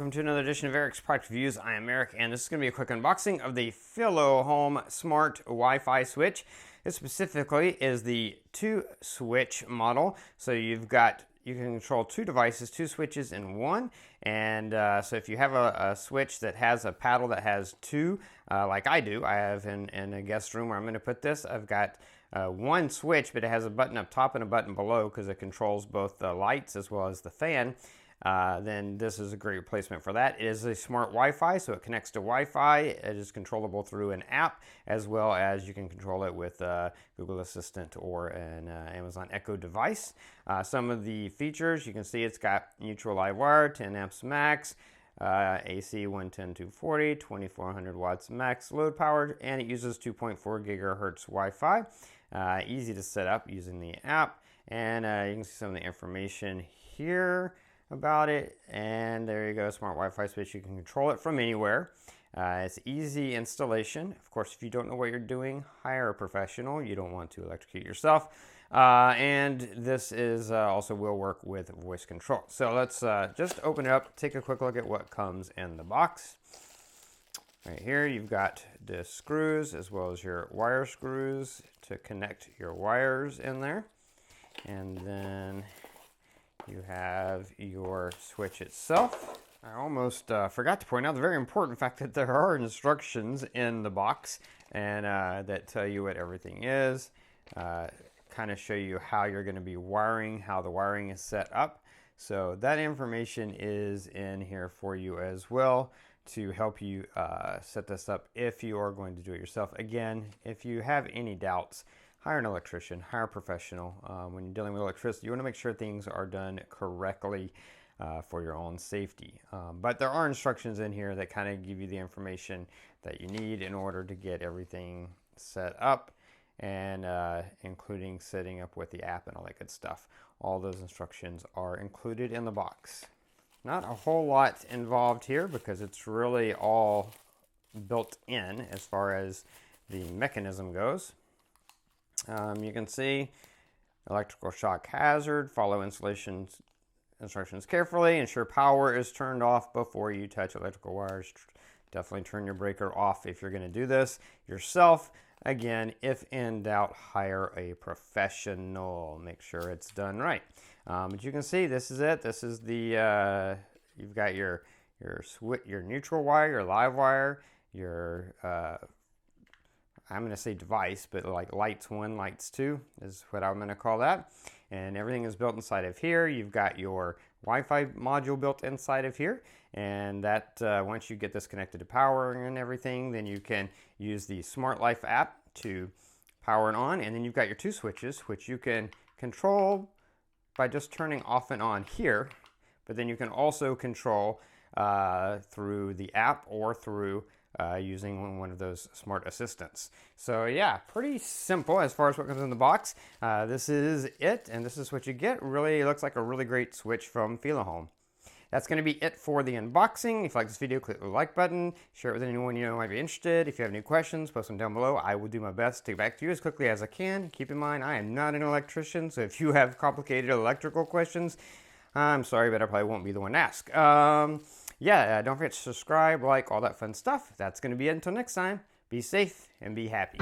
welcome to another edition of Eric's Product Reviews. I am Eric, and this is going to be a quick unboxing of the Filohome Smart Wi-Fi switch. This specifically is the 2-switch model, so you can control 2 devices, 2 switches in one. And so if you have a switch that has a paddle that has 2, like I do, I have in a guest room where I'm going to put this, I've got one switch, but it has a button up top and a button below because it controls both the lights as well as the fan. Then this is a great replacement for that. It is a smart Wi-Fi, so it connects to Wi-Fi. It is controllable through an app, as well as you can control it with Google Assistant or an Amazon Echo device. Some of the features, you can see it's got neutral live wire, 10 amps max, AC 110/240, 2400 watts max load power, and it uses 2.4 gigahertz Wi-Fi. Easy to set up using the app, and you can see some of the information here about it, and there you go, smart Wi-Fi switch. You can control it from anywhere. It's easy installation. Of course, if you don't know what you're doing, hire a professional. You don't want to electrocute yourself. And this is also will work with voice control. So let's just open it up, take a quick look at what comes in the box. Right here, you've got the screws as well as your wire screws to connect your wires in there. And then you have your switch itself. I almost forgot to point out the very important fact that there are instructions in the box and that tell you what everything is, kind of show you how you're going to be wiring, how the wiring is set up. So that information is in here for you as well to help you set this up if you are going to do it yourself. Again, if you have any doubts, hire an electrician, hire a professional. When you're dealing with electricity, you want to make sure things are done correctly for your own safety. But there are instructions in here that kind of give you the information that you need in order to get everything set up, and including setting up with the app and all that good stuff. All those instructions are included in the box. Not a whole lot involved here because it's really all built in as far as the mechanism goes. You can see electrical shock hazard, follow installation instructions carefully, ensure power is turned off before you touch electrical wires. Definitely turn your breaker off if you're going to do this yourself. Again, if in doubt, hire a professional. Make sure it's done right. But you can see this is it. This is the you've got your neutral wire, your live wire, your I'm going to say device, but like lights 1, lights 2 is what I'm going to call that. And everything is built inside of here. You've got your Wi-Fi module built inside of here. And that once you get this connected to power and everything, then you can use the Smart Life app to power it on. And then you've got your 2 switches, which you can control by just turning off and on here. But then you can also control through the app or through using one of those smart assistants. So yeah, pretty simple as far as what comes in the box. This is it, and this is what you get. Really looks like a really great switch from Filohome. That's going to be it for the unboxing. If you like this video, click the like button. Share it with anyone you know might be interested. If you have any questions, post them down below. I will do my best to get back to you as quickly as I can. Keep in mind, I am not an electrician, so if you have complicated electrical questions, I'm sorry, but I probably won't be the one to ask. Yeah, don't forget to subscribe, like, all that fun stuff. That's going to be it until next time. Be safe and be happy.